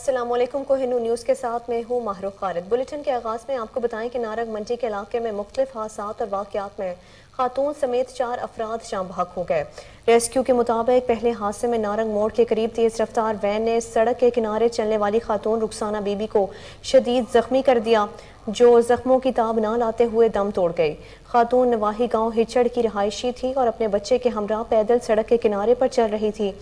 अस्सलाम वालेकुम। कोहिनूर न्यूज़ के साथ मैं हूँ माहरुख खालिद। बुलेटिन के आगाज़ में आपको बताएं कि नारंग मंडी के इलाके में मुख्तलिफ हादसात और वाक़यात में खातून समेत 4 अफराद जाँ बहक हो गए। रेस्क्यू के मुताबिक पहले हादसे में नारंग मोड़ के करीब तेज़ रफ्तार वैन ने सड़क के किनारे चलने वाली खातून रुखसाना बीबी को शदीद जख्मी कर दिया, जो जख्मों की ताब ना लाते हुए दम तोड़ गई। खातून नवाही गांव हिचड़ की रहायशी थी और अपने बच्चे के हमरा पैदल सड़क के किनारे पर चल रही थी।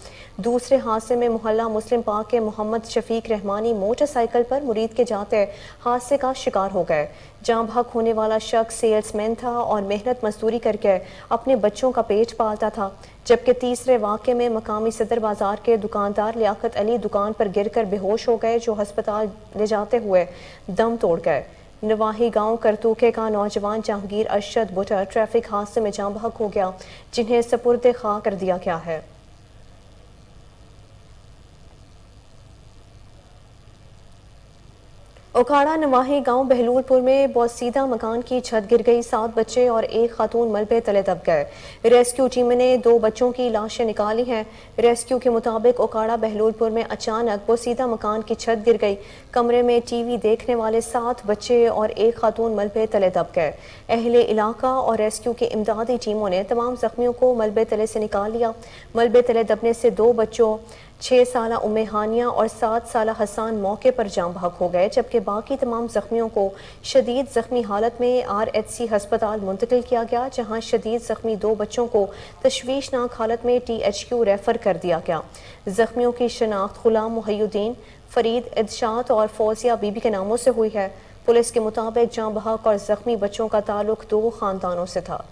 दूसरे हादसे में मोहल्ला मुस्लिम पार्क के मोहम्मद शफीक रहमानी मोटरसाइकिल पर मुरीद के जाते हादसे का शिकार हो गए। जाँ बहक होने वाला शख्स सेल्समैन था और मेहनत मजदूरी करके अपने बच्चों का पेट पालता था, जबकि तीसरे वाक़े में मकामी सदर बाजार के दुकानदार लियाकत अली दुकान पर गिरकर बेहोश हो गए, जो हस्पताल ले जाते हुए दम तोड़ गए। नवाही गांव करतूके का नौजवान जहांगीर अरशद बुटर ट्रैफिक हादसे में जाँ बहक हो गया, जिन्हें सपुर्द खा कर दिया गया है। ओखाड़ा नवाही गांव बहलूलपुर में बोसीदा मकान की छत गिर गई, 7 बच्चे और एक खातून मलबे तले दब गए। रेस्क्यू टीम ने 2 बच्चों की लाशें निकाली हैं। रेस्क्यू के मुताबिक ओखाड़ा बहलूलपुर में अचानक बोसीदा मकान की छत गिर गई। कमरे में टीवी देखने वाले 7 बच्चे और एक खातून मलबे तले दब गए। अहले इलाका और रेस्क्यू की इमदादी टीमों ने तमाम जख्मियों को मलबे तले से निकाल लिया। मलबे तले दबने से 2 बच्चों 6 साला उम्मे हानिया और 7 साला हसान मौके पर जाँ बहक हो गए, जबकि बाकी तमाम जख्मियों को शदीद जख्मी हालत में RHC हस्पताल मुंतकिल किया गया, जहां शदीद जख्मी 2 बच्चों को तशवीशनाक हालत में THQ रेफर कर दिया गया। जख्मियों की शनाख्त गुलाम मुहय्युद्दीन, फरीद, इदशात और फौजिया बीबी के नामों से हुई है। पुलिस के मुताबिक जाँ बहक और जख्मी बच्चों का ताल्लुक 2 खानदानों से था।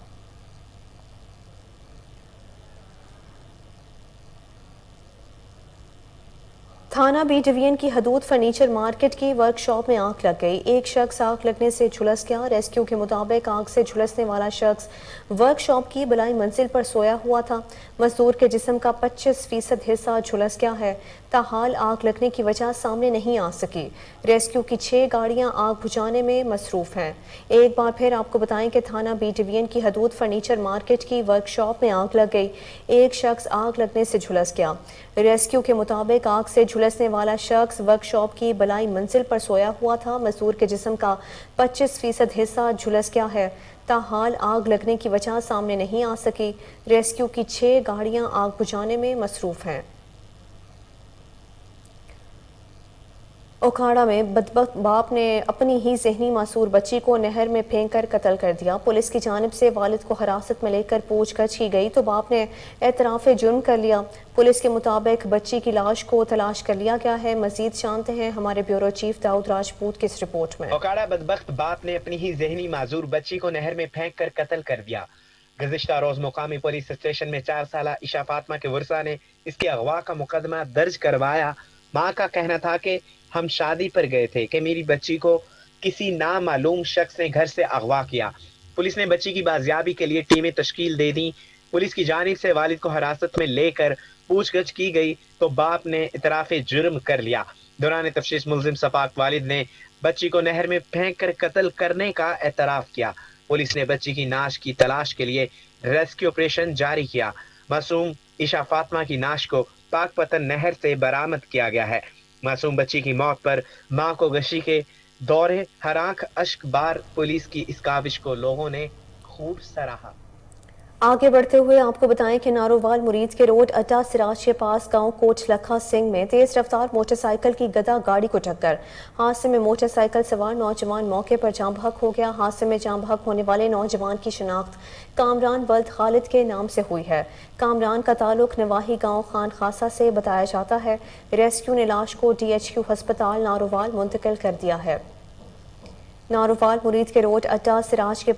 थाना बी डिवीजन की हदूद फर्नीचर मार्केट की वर्कशॉप में आग लग गई। एक शख्स आग लगने से झुलस गया। रेस्क्यू के मुताबिक आग से झुलसने वाला शख्स वर्कशॉप की बलाई मंजिल पर सोया हुआ था। मजदूर के जिस्म का 25% हिस्सा झुलस गया है। ताहाल आग लगने की वजह सामने नहीं आ सकी। रेस्क्यू की 6 गाड़ियां आग बुझाने में मसरूफ हैं। एक बार फिर आपको बताएं कि थाना बी डिवीजन की हदूद फर्नीचर मार्केट की वर्कशॉप में आग लग गई। एक शख्स आग लगने से झुलस गया। रेस्क्यू के मुताबिक आग से झुलसने वाला शख्स वर्कशॉप की बलाई मंजिल पर सोया हुआ था। मजदूर के जिस्म का 25% हिस्सा झुलस गया है। ताहाल आग लगने की वजह सामने नहीं आ सकी। रेस्क्यू की 6 गाड़ियां आग बुझाने में मसरूफ हैं। ओखाड़ा में बदबख्त बाप ने अपनी ही ज़हनी मासूर बच्ची को नहर में फेंक कर कत्ल कर दिया। पुलिस की जानिब से वालिद को हिरासत में लेकर पूछगछ की गई तो बाप ने एतराफ़े जुर्म कर लिया। पुलिस के मुताबिक बच्ची की लाश को तलाश कर लिया गया है। मजीद जानते हैं हमारे ब्यूरो चीफ दाऊद राजपूत की इस रिपोर्ट में। ओखाड़ा बदबख्त बाप ने अपनी ही ज़हनी माजूर बच्ची को नहर में फेंक कर कत्ल कर दिया। गुज़िश्ता रोज मुकामी पुलिस स्टेशन में 4 साला ईशा फातिमा के वर्सा ने इसके अगवा का मुकदमा दर्ज करवाया। माँ का कहना था कि हम शादी पर गए थे कि मेरी बच्ची को किसी नामालूम शख्स ने घर से अगवा किया। पुलिस ने बच्ची की बाजियाबी के लिए टीमें तश्कील दे दी। पुलिस की जानिब से वालिद को हिरासत में लेकर पूछगछ की गई तो बाप ने इतराफ़े जुर्म कर लिया। दौरान तफ्तीश मुलजिम सफाक वालिद ने बच्ची को नहर में फेंक कर कत्ल करने का एतराफ़ किया। पुलिस ने बच्ची की नाश की तलाश के लिए रेस्क्यू ऑपरेशन जारी किया। मासूम ईशा फातिमा की नाश को पाकपतन नहर से बरामद किया गया है। मासूम बच्ची की मौत पर मां को गशी के दौरे हराक अश्क बार पुलिस की इस काविश को लोगों ने खूब सराहा। आगे बढ़ते हुए आपको बताएं कि नारोवाल मुरीद के रोड अड्डा सिराज के पास गांव कोट लखा सिंह में तेज रफ्तार मोटरसाइकिल की गदा गाड़ी को टक्कर। हादसे में मोटरसाइकिल सवार नौजवान मौके पर जाँ बहक हो गया। हादसे में जाँ बहक होने वाले नौजवान की शिनाख्त कामरान वल्द खालिद के नाम से हुई है। कामरान का ताल्लुक नवाही गांव खान खासा से बताया जाता है। रेस्क्यू ने लाश को DHQ हस्पताल नारोवाल मुंतकिल कर दिया है। नारोवाल मुरीद के रोड अड्डा सिराज के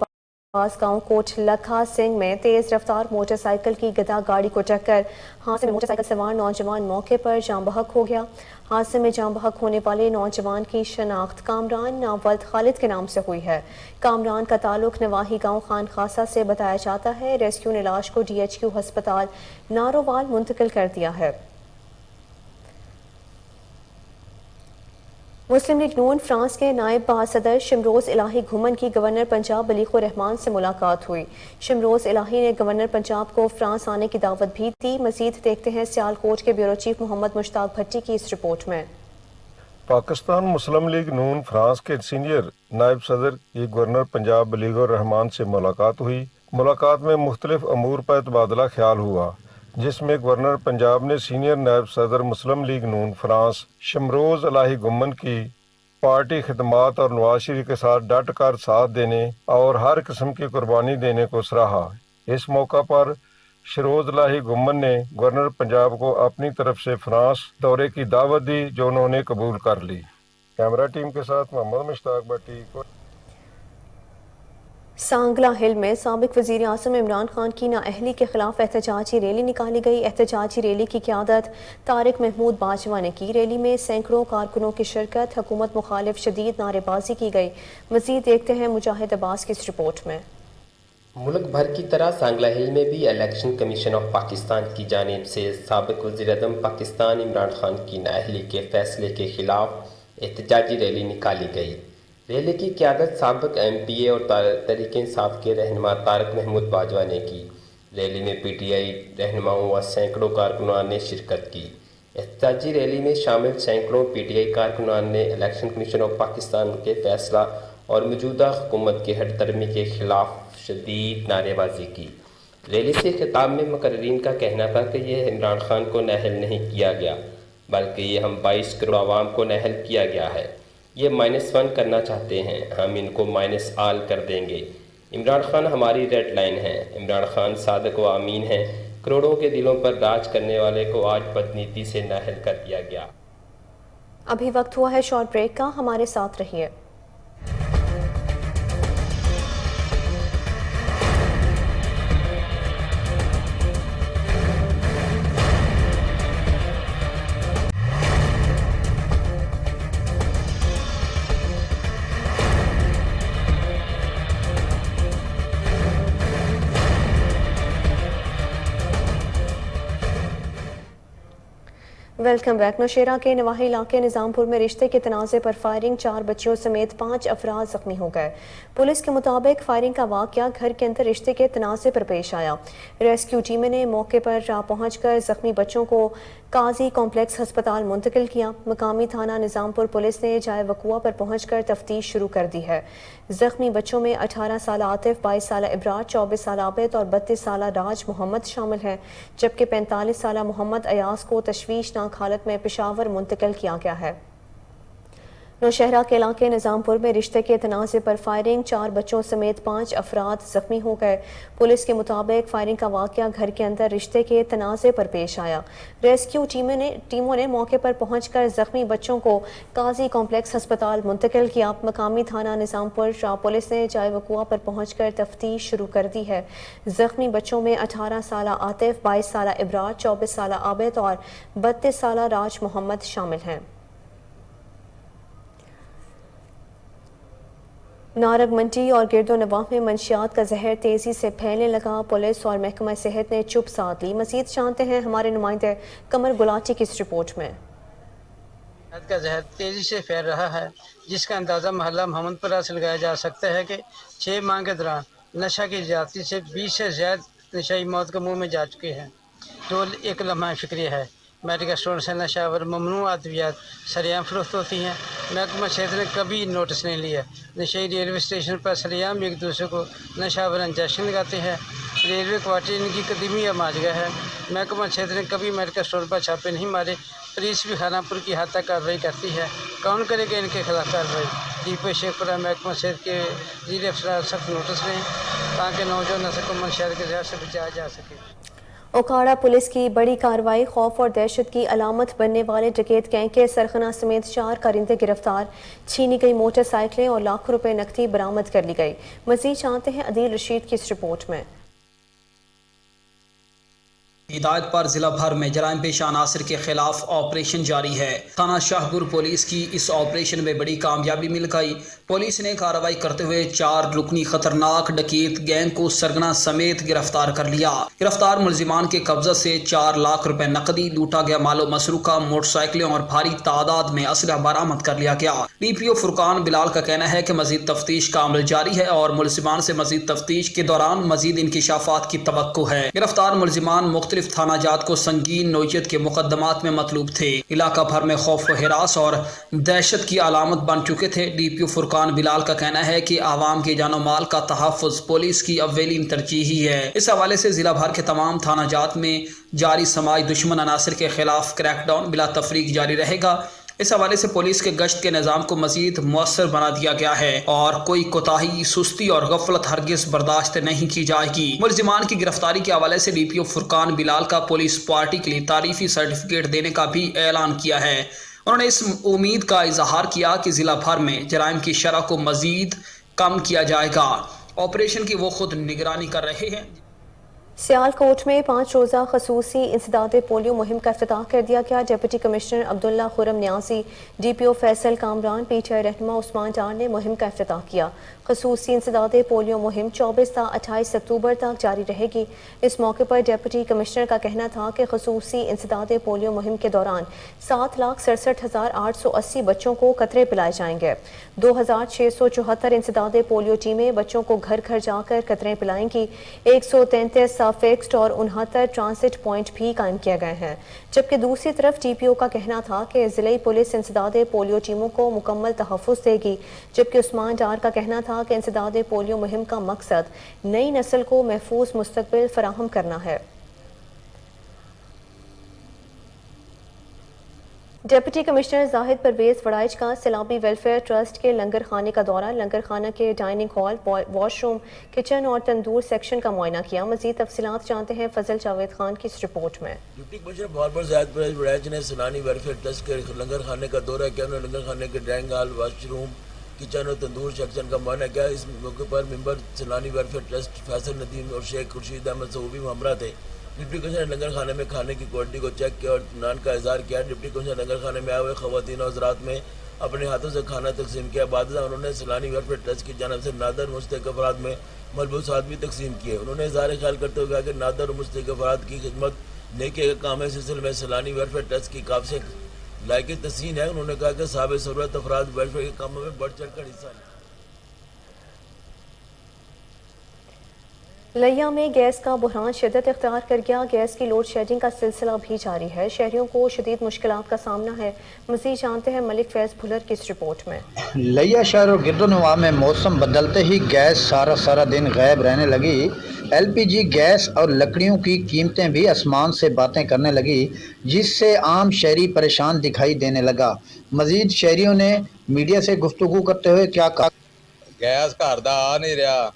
पास गांव कोट लखा सिंह में तेज रफ्तार मोटरसाइकिल की गदा गाड़ी को टक्कर। हादसे में मोटरसाइकिल सवार नौजवान मौके पर जाँ बहक हो गया। हादसे में जाँ बहक होने वाले नौजवान की शनाख्त कामरान नावल्द खालिद के नाम से हुई है। कामरान का ताल्लुक नवाही गांव खान खासा से बताया जाता है। रेस्क्यू ने लाश को DHQ हस्पताल नारोवाल मुंतकिल कर दिया है। मुस्लिम लीग नून फ्रांस के नायब सदर शमरोज इलाही घुमन की गवर्नर पंजाब बलीगुर रहमान से मुलाकात हुई। शमरोज इलाही ने गवर्नर पंजाब को फ्रांस आने की दावत भी दी। मजीद देखते हैं सियालकोट के ब्यूरो चीफ मोहम्मद मुश्ताक भट्टी की इस रिपोर्ट में। پاکستان مسلم لیگ نون فرانس کے سینئر نائب صدر کی گورنر پنجاب بلیغ الرحمان سے ملاقات ہوئی۔ ملاقات میں مختلف امور پر تبادلہ خیال ہوا، جس میں گورنر پنجاب نے سینئر نائب صدر مسلم لیگ نون فرانس شمروز الہی گمن کی پارٹی خدمات اور نواز شریف کے ساتھ ڈٹ کر ساتھ دینے اور ہر قسم کی قربانی دینے کو سراہا۔ اس موقع پر شروز الہی گمن نے گورنر پنجاب کو اپنی طرف سے فرانس دورے کی دعوت دی، جو انہوں نے قبول کر لی۔ کیمرہ ٹیم کے ساتھ محمد مشتاق بٹی کو سانگلہ ہل میں سابق وزیر اعظم عمران خان کی نااہلی کے خلاف احتجاجی ریلی نکالی گئی۔ احتجاجی ریلی کی قیادت طارق محمود باجوہ نے کی۔ ریلی میں سینکڑوں کارکنوں کی شرکت، حکومت مخالف شدید نعرے بازی کی گئی۔ مزید دیکھتے ہیں مجاہد عباس کی اس رپورٹ میں۔ ملک بھر کی طرح سانگلہ ہل میں بھی الیکشن کمیشن آف پاکستان کی جانب سے سابق وزیر اعظم پاکستان عمران خان کی نااہلی کے فیصلے کے خلاف احتجاجی ریلی نکالی گئی۔ ریلی کی قیادت سابق ایم پی اے اور تحریک انصاف کے رہنما طارق محمود باجوہ نے کی۔ ریلی میں پی ٹی آئی رہنماؤں و سینکڑوں کارکنان نے شرکت کی۔ احتجاجی ریلی میں شامل سینکڑوں پی ٹی آئی کارکنان نے الیکشن کمیشن آف پاکستان کے فیصلہ اور موجودہ حکومت کی ہٹ درمی کے خلاف شدید نعرے بازی کی۔ ریلی سے خطاب میں مقررین کا کہنا تھا کہ یہ عمران خان کو نااہل نہیں کیا گیا، بلکہ یہ ہم 22 کروڑ عوام کو نااہل کیا گیا ہے۔ یہ -1 کرنا چاہتے ہیں، ہم ان کو -آل کر دیں گے۔ عمران خان ہماری ریڈ لائن ہے۔ عمران خان صادق و امین ہیں۔ کروڑوں کے دلوں پر راج کرنے والے کو آج بدنیتی سے نااہل کر دیا گیا۔ ابھی وقت ہوا ہے شارٹ بریک کا، ہمارے ساتھ رہیے۔ Welcome back. نوشیرہ کے نواحی علاقے نظام پور میں رشتے کے تنازع پر فائرنگ، 4 بچیوں سمیت 5 افراد زخمی ہو گئے۔ پولیس کے مطابق فائرنگ کا واقعہ گھر کے اندر رشتے کے تنازع پر پیش آیا۔ ریسکیو ٹیمیں نے موقع پر پہنچ کر زخمی بچوں کو قاضی کمپلیکس ہسپتال منتقل کیا۔ مقامی تھانہ نظام پور پولیس نے جائے وقوع پر پہنچ کر تفتیش شروع کر دی ہے۔ زخمی بچوں میں 18 سالہ عاطف، 22 سالہ ابرار، 24 سالہ عابد اور 32 سالہ راج محمد شامل ہیں، جبکہ 45 سالہ محمد ایاز کو تشویشناک حالت میں پشاور منتقل کیا گیا ہے۔ نوشہرہ کے علاقے نظام پور میں رشتے کے تنازع پر فائرنگ، 4 بچوں سمیت 5 افراد زخمی ہو گئے۔ پولیس کے مطابق فائرنگ کا واقعہ گھر کے اندر رشتے کے تنازع پر پیش آیا۔ ریسکیو ٹیموں نے موقع پر پہنچ کر زخمی بچوں کو قاضی کمپلیکس ہسپتال منتقل کیا۔ مقامی تھانہ نظام پور پولیس نے جائے وقوع پر پہنچ کر تفتیش شروع کر دی ہے۔ زخمی بچوں میں 18 سالہ عاطف، 22 سالہ ابرار، 24 سالہ عابد اور 32 سالہ راج محمد شامل ہیں۔ نارگ منڈی اور گرد و نواح میں منشیات کا زہر تیزی سے پھیلنے لگا۔ پولیس اور محکمہ صحت نے چپ سادھ لی۔ مزید جانتے ہیں ہمارے نمائندے قمر گلاٹی کی اس رپورٹ میں۔ منشیات کا زہر تیزی سے پھیل رہا ہے، جس کا اندازہ محلہ محمد پورہ سے لگایا جا سکتا ہے کہ 6 ماہ کے دوران نشہ کی زیادتی سے 20 سے زیادہ نشائی موت کے منہ میں جا چکے ہیں۔ جو ایک لمحہ فکری ہے، میڈیکل اسٹور سے نشہ اور ممنوع ادویات سریعام فروخت ہوتی ہیں۔ محکمہ صحت نے کبھی نوٹس نہیں لیا۔ نشئی ریلوے اسٹیشن پر سریعام ایک دوسرے کو نشہ اور انجیکشن لگاتے ہیں۔ ریلوے کوارٹر ان کی قدیمی ماجگاہ ہے۔ محکمہ صحت نے کبھی میڈیکل اسٹور پر چھاپے نہیں مارے۔ پولیس بھی خانہ پور کی حد تک کارروائی کرتی ہے۔ کون کرے گا ان کے خلاف کارروائی؟ ڈی شیخ پورہ محکمہ صحت کے زیر افسران سخت نوٹس لیں تاکہ نوجوان نسل کو منشیات کے زہر سے بچایا جا سکے۔ اوکاڑا پولیس کی بڑی کارروائی، خوف اور دہشت کی علامت بننے والے ڈکیت گینگ کے سرغنہ سمیت 4 کارندے گرفتار، چھینی گئی موٹر سائیکلیں اور لاکھوں روپے نقدی برآمد کر لی گئی۔ مزید جانتے ہیں عدیل رشید کی اس رپورٹ میں۔ ہدایت پر ضلع بھر میں جرائم پیشہ عناصر کے خلاف آپریشن جاری ہے۔ تھانہ شاہپور پولیس کی اس آپریشن میں بڑی کامیابی مل گئی۔ پولیس نے کارروائی کرتے ہوئے 4 رکنی خطرناک ڈکیت گینگ کو سرغنہ سمیت گرفتار کر لیا۔ گرفتار ملزمان کے قبضہ سے 4 لاکھ روپے نقدی، لوٹا گیا مال و مسروقہ، موٹر سائیکلیں اور بھاری تعداد میں اسلحہ برآمد کر لیا گیا۔ ڈی پی او فرقان بلال کا کہنا ہے کہ مزید تفتیش کا عمل جاری ہے اور ملزمان سے مزید تفتیش کے دوران مزید انکشافات کی توقع ہے۔ گرفتار ملزمان مختلف मुख्तलिफ थाना जात को संगीन नोयत के मुकदमात में मतलूब थे। इलाका भर में खौफ व हिरास और दहशत की अलामत बन चुके थे। DPO फुरकान बिलाल का कहना है कि आवाम के जानो माल का तहफ़्फ़ुज़ पुलिस की अव्वलीन तरजीह ही है। इस हवाले से ज़िला भर के तमाम थाना जात में जारी समाज दुश्मन अनासर के खिलाफ क्रैकडाउन बिला तफरीक जारी रहेगा। इस हवाले से पुलिस के गश्त के निज़ाम को मज़ीद मुअस्सर बना दिया गया है और कोई कोताही, सुस्ती और गफलत हरगिज़ बर्दाश्त नहीं की जाएगी। मुलजिमान की गिरफ्तारी के हवाले से DPO फुरकान बिलाल का पुलिस पार्टी के लिए तारीफी सर्टिफिकेट देने का भी ऐलान किया है। उन्होंने इस उम्मीद का इजहार किया कि ज़िला भर में जराइम की शरह को मज़ीद कम किया जाएगा। ऑपरेशन की वो खुद निगरानी कर रहे हैं। सियालकोट में 5 रोज़ा खसूसी इंसदाद पोलियो मुहिम का इफ्तिताह कर दिया गया। Deputy commissioner Abdullah Khurram Niazi, DPO Faisal Kamran, PTI रहनुमा उस्मान डार ने मुहिम का इफ्तिताह किया। खसूसी इंसदाद पोलियो मुहिम 24 से 28 अक्टूबर तक जारी रहेगी। इस मौके पर डिप्टी कमिश्नर का कहना था कि खसूसी इंसदाद पोलियो मुहिम के दौरान 7,67,880 बच्चों को कतरे पिलाए जाएंगे। 2,674 इंसदाद पोलियो टीमें बच्चों को घर घर जाकर कतरे पिलाएंगी। 133 फिक्स्ड और 69 ट्रांसिट पॉइंट भी कायम किए गए हैं। जबकि दूसरी तरफ DPO का कहना था कि जिले पुलिस इंसदाद पोलियो टीमों को मुकम्मल तहफ़्फ़ुज़ देगी। जबकि उस्मान डार का कहना था कि इंसदाद पोलियो मुहिम का मकसद नई नस्ल को महफूज मुस्तक़बिल फराहम करना है। डिप्टी कमिश्नर जाहिद परवेज वड़ाइच का सैलाबी वेलफेयर ट्रस्ट के लंगर खाने का दौरा, लंगर खाना के डाइनिंग हॉल, वॉशरूम, किचन और तंदूर सेक्शन का मुआयना किया। मज़ीद तफसीलात जानते हैं फजल जावेद खान की इस रिपोर्ट में। डिप्टी कमिश्नर बाबर जाहिद परवेज वड़ाइच ने सैलानी वेलफेयर ट्रस्ट के लंगर खाने का दौरा किया। उन्होंने लंगर खाने के डाइनिंग हॉल, वॉशरूम, किचन और तंदूर सेक्शन का मुआयना किया। इस मौके पर मेंबर सैलानी वेलफेयर ट्रस्ट फैसल नदीम और शेख खुर्शीद अहमद सऊबी हमरा थे। डिप्टी कमिश्नर ने लंगर खाने में खाने की क्वालिटी को चेक किया और नान का इज़हार किया। डिप्टी कमिश्नर लंगर खाने में आए हुए ख़वातीन और हज़रात में अपने हाथों से खाना तकसीम किया। बाद उन्होंने सैलानी वेलफेयर ट्रस्ट की जानिब से नादर मुस्तहिक़ अफराद में मलबूसात भी तकसीम किए। उन्होंने इज़हार ख्याल करते हुए कहा कि नादर और मुस्तहिक़ अफराद की खिदमत नेकी का काम है। इस सिलसिले में सैलानी वेलफेयर ट्रस्ट की काफ़ी लायक तहसीन है। उन्होंने कहा कि साहिब ज़रूरत अफराद वेलफेयर के कामों में बढ़ चढ़ कर हिस्सा लें। लिया में गैस का बुहरान शिद्दत इख्तियार कर गया। गैस की लोड शेडिंग का सिलसिला भी जारी है। शहरियों को शदीद मुश्किलात का सामना है। मज़ीद जानते हैं मलिक फैज़ भुलर की इस रिपोर्ट में। लिया शहर और गिरदोनवा में मौसम बदलते ही गैस सारा दिन गायब रहने लगी। LPG गैस और लकड़ियों की कीमतें भी आसमान से बातें करने लगी, जिससे आम शहरी परेशान दिखाई देने लगा। मज़ीद शहरियों ने मीडिया से गुफ्तगू करते हुए क्या कहा। गैस घर दा आ नहीं रहा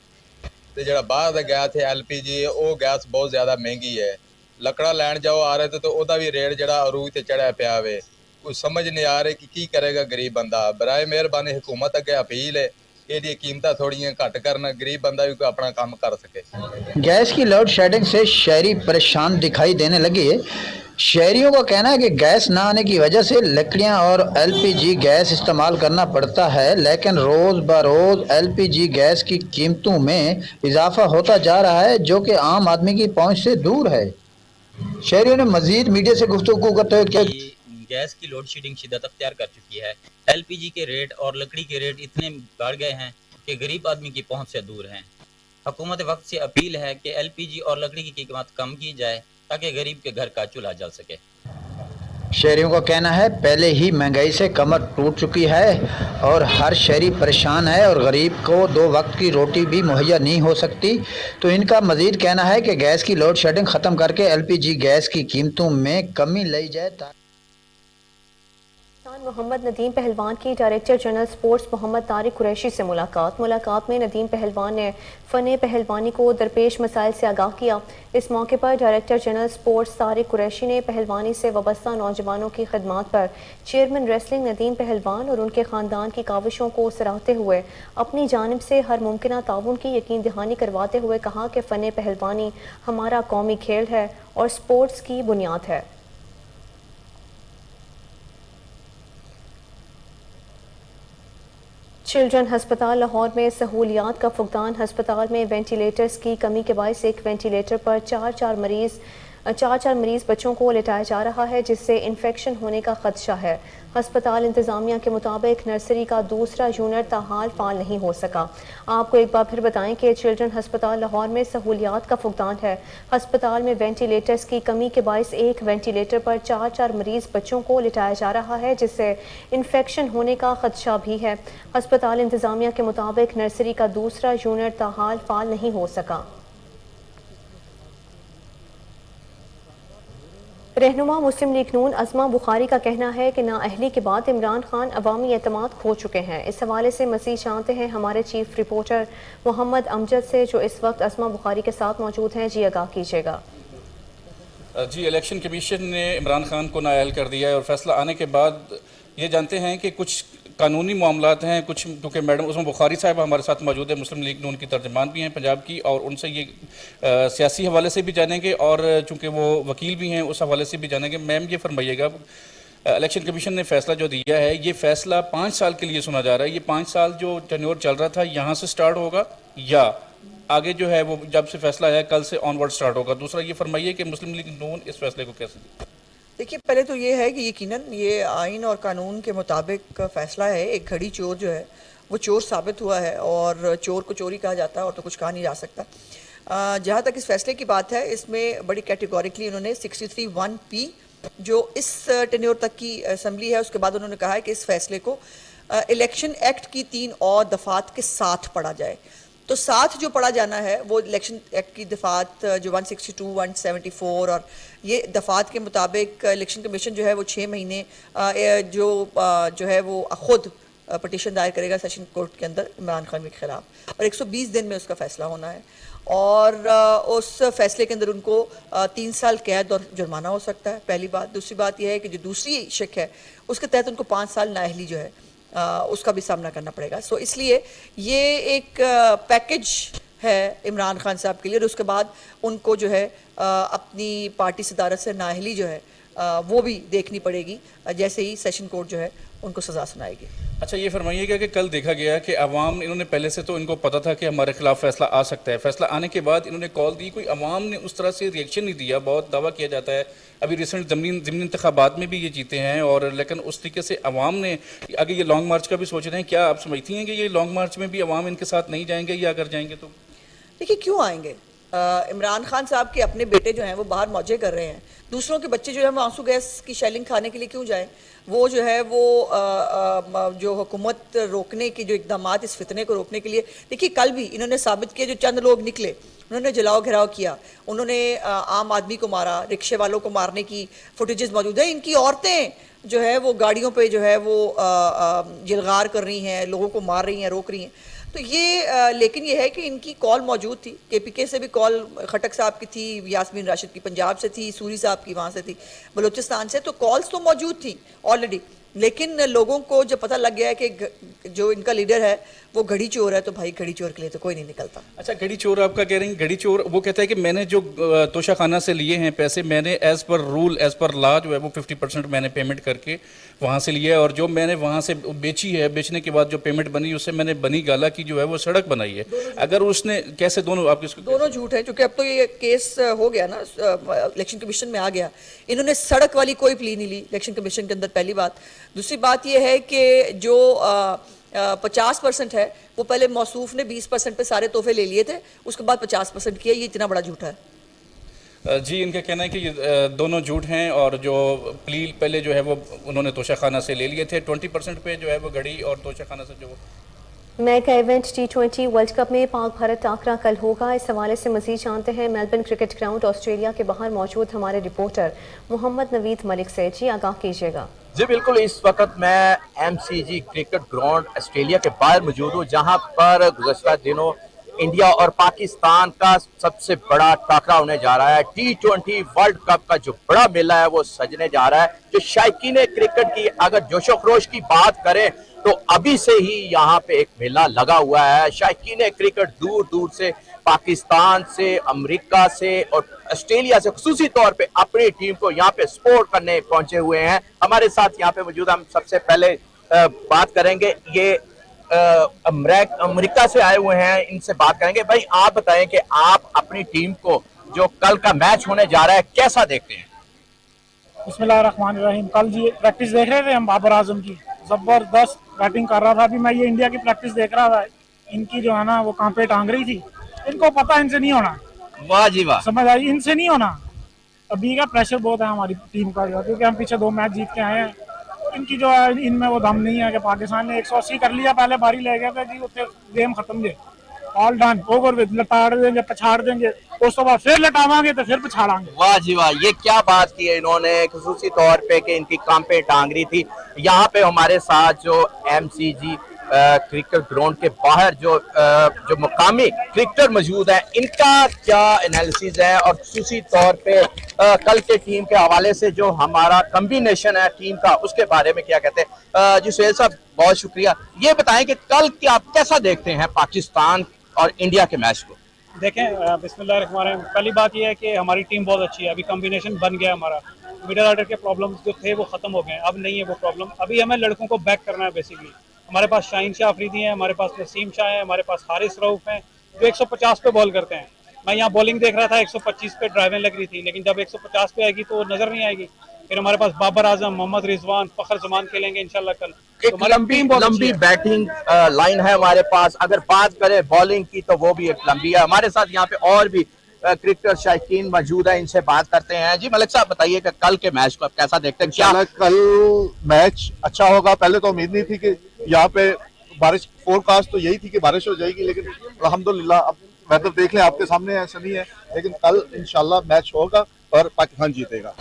ਤੇ ਜਿਹੜਾ ਬਾਹਰ ਦਾ ਗੈਸ ਹੈ LPG ਉਹ ਗੈਸ ਬਹੁਤ ਜ਼ਿਆਦਾ ਮਹਿੰਗੀ ਹੈ। ਲੱਕੜਾ ਲੈਣ ਜਾਓ ਆ ਰਹੇ ਤੇ ਉਹਦਾ ਵੀ ਰੇਟ ਜਿਹੜਾ ਅਰੂਜ ਤੇ ਚੜਿਆ ਪਿਆ ਵੇ। ਕੋਈ ਸਮਝ ਨਹੀਂ ਆ ਰਹੀ ਕਿ ਕੀ ਕਰੇਗਾ ਗਰੀਬ ਬੰਦਾ। ਬਰਾਏ ਮਿਹਰਬਾਨੀ हुकूमत ਅੱਗੇ ਅਪੀਲ ਹੈ ਇਹਦੀ ਕੀਮਤਾਂ ਥੋੜੀਆਂ ਘੱਟ ਕਰਨ, ਗਰੀਬ ਬੰਦਾ ਵੀ ਕੋਈ ਆਪਣਾ ਕੰਮ ਕਰ ਸਕੇ। गैस की लोड शेडिंग से शहरी परेशान दिखाई देने लगे। शहरियों का कहना है कि गैस ना आने की वजह से लकड़ियां और LPG गैस इस्तेमाल करना पड़ता है, लेकिन रोज़ ब रोज़ LPG गैस की कीमतों में इजाफा होता जा रहा है, जो कि आम आदमी की पहुंच से दूर है। शहरियों ने मजीद मीडिया से गुफ्तगू करते हुए क्या गैस की लोड शेडिंग शिद्दत अख्तियार कर चुकी है। LPG के रेट और लकड़ी के रेट इतने बढ़ गए हैं कि गरीब आदमी की पहुंच से दूर हैं। हुकूमत वक्त से अपील है कि LPG और लकड़ी की कीमत कम की जाए ताकि गरीब के घर का चूल्हा जल सके। शहरियों का कहना है पहले ही महंगाई से कमर टूट चुकी है और हर शहरी परेशान है और गरीब को 2 वक्त की रोटी भी मुहैया नहीं हो सकती। तो इनका मजीद कहना है कि गैस की लोड शेडिंग ख़त्म करके LPG गैस की कीमतों में कमी लाई जाए। मोहम्मद नदीम पहलवान की director general sports Mohammad Tariq Qureshi से मुलाकात में नदीम पहलवान ने फ़न पहलवानी को दरपेश मसाइल से आगाह किया। इस मौके पर director general sports Tariq Qureshi ने पहलवानी से वाबस्ता नौजवानों की खिदमत पर चेयरमैन रेसलिंग नदीम पहलवान और उनके ख़ानदान की काविशों को सराहते हुए अपनी जानिब से हर मुमकिन ताउन की यकीन दहानी करवाते हुए कहा कि फ़न पहलवानी हमारा कौमी खेल है और स्पोर्ट्स की बुनियाद है। चिल्ड्रन हस्पताल लाहौर में सहूलियात का फुकदान। हस्पताल में वेंटिलेटर्स की कमी के बायस एक वेंटिलेटर पर 4 मरीज 4 मरीज बच्चों को लिटाया जा रहा है, जिससे इन्फेक्शन होने का खदशा है। हस्पताल इंतजामिया के मुताबिक नर्सरी का दूसरा यूनिट ताहाल फाल नहीं हो सका। आपको एक बार फिर बताएं कि चिल्ड्रन हस्पताल लाहौर में सहूलियात का फुकदान है। हस्पताल में वेंटिलेटर्स की कमी के बायस एक वेंटिलेटर पर 4 मरीज बच्चों को लिटाया जा रहा है, जिससे इन्फेक्शन होने का खदशा भी है। हस्पताल इंतजामिया के मुताबिक नर्सरी का दूसरा यूनिट ताहाल फाल नहीं हो सका। रहनुमा मुस्लिम लीग नून अज़मा बुखारी का कहना है कि नाअहली के बाद इमरान खान अवामी एतमाद खो चुके हैं। इस हवाले से मज़ीद जानते हैं हमारे चीफ रिपोर्टर मोहम्मद अमजद से, जो इस वक्त अज़मा बुखारी के साथ मौजूद हैं। जी आगाह कीजिएगा। जी, इलेक्शन कमीशन ने इमरान खान को नाअहल कर दिया है और फैसला आने के बाद ये जानते हैं कि कुछ कानूनी मामलात हैं, कुछ क्योंकि मैडम उस्मा बुखारी साहब हमारे साथ मौजूद है, मुस्लिम लीग नून की तर्जमान भी हैं पंजाब की, और उनसे ये सियासी हवाले से भी जानेंगे और चूँकि वो वकील भी हैं उस हवाले से भी जानेंगे। मैम ये फरमाइएगा, इलेक्शन कमीशन ने फ़ैसला जो दिया है, ये फ़ैसला 5 साल के लिए सुना जा रहा है। ये 5 साल जो टेन्योर चल रहा था यहाँ से स्टार्ट होगा या आगे जो है वो जब से फैसला आया कल से ऑनवर्ड स्टार्ट होगा? दूसरा ये फरमाइए कि मुस्लिम लीग नून इस फैसले को कैसे देखती है? देखिए, पहले तो ये है कि यकीनन ये आइन और कानून के मुताबिक फ़ैसला है। एक घड़ी चोर जो है वो चोर साबित हुआ है और चोर को चोरी कहा जाता है और तो कुछ कहा नहीं जा सकता। जहाँ तक इस फैसले की बात है, इसमें बड़ी कैटेगोरिकली उन्होंने 63(1)(p) जो इस टेन्योर तक की असम्बली है, उसके बाद उन्होंने कहा है कि इस फैसले को इलेक्शन एक्ट की 3 और दफ़ात के साथ पढ़ा जाए। तो साथ जो पढ़ा जाना है वो इलेक्शन एक्ट की दफ़ात जो 162, 174 और ये दफ़ात के मुताबिक इलेक्शन कमीशन जो है वो 6 महीने जो है वो ख़ुद पटिशन दायर करेगा सेशन कोर्ट के अंदर इमरान खान के ख़िलाफ़, और 120 दिन में उसका फ़ैसला होना है। और उस फैसले के अंदर उनको 3 साल कैद और जुर्माना हो सकता है, पहली बात। दूसरी बात यह है कि जो दूसरी शिक है उसके तहत उनको 5 साल नाअहली जो है उसका भी सामना करना पड़ेगा। सो इसलिए ये एक पैकेज है इमरान खान साहब के लिए, और उसके बाद उनको जो है अपनी पार्टी सदारत से नाअहली जो है वो भी देखनी पड़ेगी जैसे ही सेशन कोर्ट जो है उनको सज़ा सुनाएगी। अच्छा, ये फरमाइएगा कि कल देखा गया कि अवाम, इन्होंने पहले से तो इनको पता था कि हमारे खिलाफ फैसला आ सकता है, फैसला आने के बाद इन्होंने कॉल दी, कोई अवाम ने उस तरह से रिएक्शन नहीं दिया। बहुत दावा किया जाता है, अभी रिसेंट ज़मीनी इंतखाबात में भी ये जीते हैं, और लेकिन उस तरीके से अवाम ने आगे ये लॉन्ग मार्च का भी सोच रहे हैं। क्या आप समझती हैं कि ये लॉन्ग मार्च में भी अवाम इनके साथ नहीं जाएंगे, या अगर जाएंगे तो? देखिए, क्यों आएंगे? इमरान खान साहब के अपने बेटे जो हैं वो बाहर मौजे कर रहे हैं, दूसरों के बच्चे जो है वो आंसू गैस की शेलिंग खाने के लिए क्यों जाएं? वो जो है वो जो हुकूमत रोकने की जो इक़दामात इस फितने को रोकने के लिए, देखिए कल भी इन्होंने साबित किया, जो चंद लोग निकले उन्होंने जलाओ घेराव किया, उन्होंने आम आदमी को मारा, रिक्शे वालों को मारने की फुटेजेस मौजूद है। इनकी औरतें जो है वो गाड़ियों पे जो है वो जिलगार कर रही हैं, लोगों को मार रही हैं, रोक रही हैं। तो ये लेकिन ये है कि इनकी कॉल मौजूद थी, KPK से भी कॉल खटक साहब की थी, यास्मीन राशिद की पंजाब से थी, सूरी साहब की वहाँ से थी, बलूचिस्तान से, तो कॉल्स तो मौजूद थी ऑलरेडी। लेकिन लोगों को जब पता लग गया है कि जो इनका लीडर है वो घड़ी चोर है, तो भाई घड़ी चोर के लिए तो कोई नहीं निकलता। अच्छा, घड़ी चोर आपका कह रही हैं, घड़ी चोर वो कहता है कि मैंने जो तोशा खाना से लिए हैं पैसे, मैंने as per rule, as per law जो है वो 50% मैंने पेमेंट करके वहाँ से लिया है, और जो मैंने वहाँ से बेची है, बेचने के बाद जो पेमेंट बनी उससे मैंने बनी गाला की जो है वो सड़क बनाई है। अगर उसने कैसे, दोनों आप किसको? दोनों झूठ है, क्योंकि अब तो ये केस हो गया ना, इलेक्शन कमीशन में आ गया। इन्होंने सड़क वाली कोई प्ली नहीं ली इलेक्शन कमीशन के अंदर, पहली बात। दूसरी बात ये है कि जो 50% है वो पहले मौसूफ ने 20% पे सारे तोहफे ले लिए थे, उसके बाद 50% किया। ये इतना बड़ा झूठा है। जी, इनका कहना है कि ये दोनों झूठ हैं, और जो प्ली पहले जो है वो उन्होंने तोशा खाना से ले लिए थे, 20% पे जो है वो घड़ी और तोशा खाना से जो mega event T20 world cup में पाक भारत टाकरा कल होगा। इस हवाले से मजीद जानते हैं मेलबर्न क्रिकेट ग्राउंड ऑस्ट्रेलिया के बाहर मौजूद हमारे रिपोर्टर मोहम्मद नवीद मलिक से। जी आगाह कीजिएगा। जी बिल्कुल, इस वक्त मैं MCG क्रिकेट ग्राउंड ऑस्ट्रेलिया के बाहर मौजूद हूँ, जहाँ पर गुज़श्ता दिनों इंडिया और पाकिस्तान का सबसे बड़ा टाकरा होने जा रहा है। T20 वर्ल्ड कप का जो बड़ा मेला है वो सजने जा रहा है। जो शायकीन क्रिकेट की अगर जोशो खरोश की बात करें तो अभी से ही यहाँ पे एक मेला लगा हुआ है। शायकीन क्रिकेट दूर दूर से, पाकिस्तान से, अमेरिका से और ऑस्ट्रेलिया से खुसूसी तौर पे अपनी टीम को यहाँ पे सपोर्ट करने पहुंचे हुए हैं। हमारे साथ यहाँ पे मौजूद, हम सबसे पहले बात करेंगे, ये अमेरिका से आए हुए हैं, इनसे बात करेंगे। भाई आप बताएं कि आप अपनी टीम को जो कल का मैच होने जा रहा है, कैसा देखते हैं? बिस्मिल्लाहिर्रहमानिर्रहीम। कल जी प्रैक्टिस देख रहे थे हम बाबर आजम की, जबरदस्त बैटिंग कर रहा था। अभी मैं ये इंडिया की प्रैक्टिस देख रहा था, इनकी जो है ना वो कहाँ पे टांग रही थी, इनको पता इनसे नहीं होना। वाह जी वाह, समझ आई, इनसे नहीं होना। अभी का प्रेशर बहुत है हमारी टीम का, क्योंकि हम पीछे 2 मैच जीत के आए हैं। इनकी जो है इनमें वो दम नहीं है कि पाकिस्तान ने 180 कर लिया, पहले बारी ले गया था जी, उससे गेम खत्म गए, ऑल डन, ओवर विद, लताड़ देंगे, पछाड़ देंगे, उस तो बाद फिर लटावांगे तो फिर पछाड़ांगे। वाह जी वाह, ये क्या बात की है इन्होंने खुसूसी तौर पे कि इनकी काम पे टांग रही थी। यहाँ पे हमारे साथ जो MCG क्रिकेट ग्राउंड के बाहर जो मुकामी क्रिकेटर मौजूद है, इनका क्या एनालिसिस है और खुसूसी तौर पे कल के टीम के हवाले से जो हमारा कम्बिनेशन है टीम का, उसके बारे में क्या कहते हैं? जी सुहेल साहब, बहुत शुक्रिया। ये बताएं कि कल क्या आप कैसा देखते हैं पाकिस्तान और इंडिया के मैच को? देखें, बिस्मिल्लाहिर्रहमानिर्रहीम, पहली बात यह है कि हमारी टीम बहुत अच्छी है। अभी कॉम्बिनेशन बन गया हमारा, मिडिल ऑर्डर के प्रॉब्लम्स जो थे वो खत्म हो गए, अब नहीं है वो प्रॉब्लम। अभी हमें लड़कों को बैक करना है बेसिकली। हमारे पास शाहीन शाह अफरीदी हैं, हमारे पास नसीम शाह हैं, हमारे पास हारिस रऊफ हैं जो 150 पे बॉल करते हैं। मैं यहाँ बॉलिंग देख रहा था, 125 पे ड्राइविंग लग रही थी, लेकिन जब 150 पे आएगी तो नजर नहीं आएगी। फिर हमारे पास बाबर आजम, मोहम्मद रिजवान, फखर जमान खेलेंगे इंशाल्लाह कल। एक लंबी बैटिंग लाइन है हमारे पास। अगर बात करें बॉलिंग की तो वो भी एक लंबी है। हमारे साथ यहाँ पे और भी क्रिकेटर शायकीन मौजूद है, इनसे बात करते हैं। जी मलिक साहब, बताइए कि कल के मैच को आप कैसा देखते हैं? क्या कल मैच अच्छा होगा? पहले तो उम्मीद नहीं थी कि यहाँ पे बारिश, फोरकास्ट तो यही थी कि बारिश हो जाएगी, लेकिन अल्हम्दुलिल्लाह अब वेदर देख लें, आपके सामने ऐसा नहीं है, लेकिन कल इंशाल्लाह मैच होगा और पाकिस्तान जीतेगा।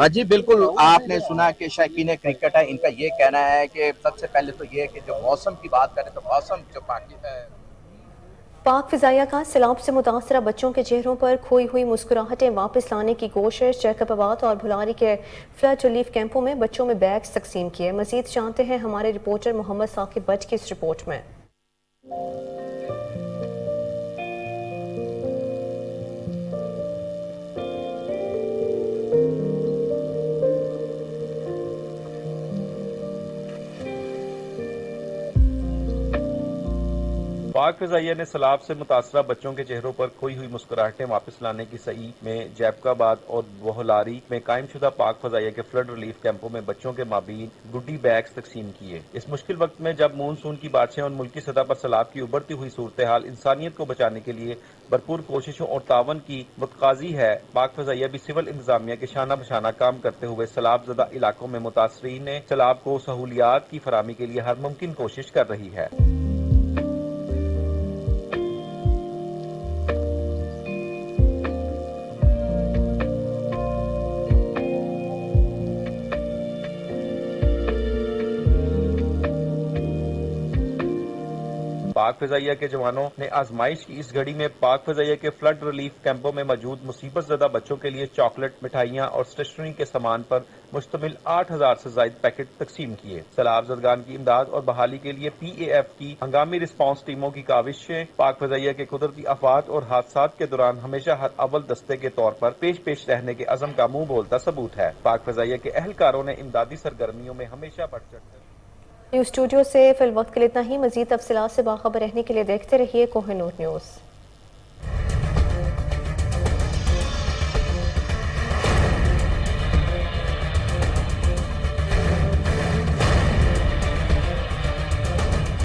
जी बिल्कुल, आपने सुना कि शायकीन क्रिकेट है, इनका ये कहना है कि सबसे पहले तो ये है कि जो मौसम की बात करें तो मौसम जो पाक फिजाइया का सैलाब से मुतासरा बच्चों के चेहरों पर खोई हुई मुस्कुराहटें वापस लाने की कोशिश। चेकअपाबाद और भुलारी के फ्लड रिलीफ कैंपों में बच्चों में बैग्स तकसीम किए। मजीद जानते हैं हमारे रिपोर्टर मोहम्मद साकिब बट की इस रिपोर्ट में। पाक फिजाइया ने सैलाब से मुतासरा बच्चों के चेहरों पर खोई हुई मुस्कुराहटें वापस लाने की सही में जैकबाबाद और बोहलारी में कायम शुदा पाक फिजाइया के फ्लड रिलीफ कैंपों में बच्चों के माबीन गुड्डी बैग्स तकसीम किए। इस मुश्किल वक्त में जब मानसून की बारिशें और मुल्की सतह पर सैलाब की उभरती हुई सूरत हाल इंसानियत को बचाने के लिए भरपूर कोशिशों और तावन की मुतकाजी है, पाक फिजाइया भी सिविल इंतजामिया के शाना बशाना काम करते हुए सैलाब ज़दा इलाकों में मुतासरीन सैलाब को सहूलियात की फराहमी के लिए हर मुमकिन कोशिश कर रही है। पाक फिजाइया के जवानों ने आजमाइश की इस घड़ी में पाक फिजाइया के फ्लड रिलीफ कैंपों में मौजूद मुसीबत ज़दा बच्चों के लिए चॉकलेट, मिठाइयाँ और स्टेशनरी के सामान पर मुश्तमिल 8000 से ज्यादा पैकेट तकसीम किए। सैलाब ज़दगान की इमदाद और बहाली के लिए PAF की हंगामी रिस्पांस टीमों की काविशें पाक फिजाइया के कुदरती आफात और हादसात के दौरान हमेशा हर अव्वल दस्ते के तौर पर पेश रहने के अज़म का मुंह बोलता सबूत है। पाक फिजाइया के अहलकारों ने इमदादी सरगर्मियों में हमेशा बढ़ चढ़ न्यूज़ स्टूडियो से फिल वक्त के लिए इतना ही। मजीद तफसीलात से बाखबर रहने के लिए देखते रहिए कोहिनूर न्यूज़।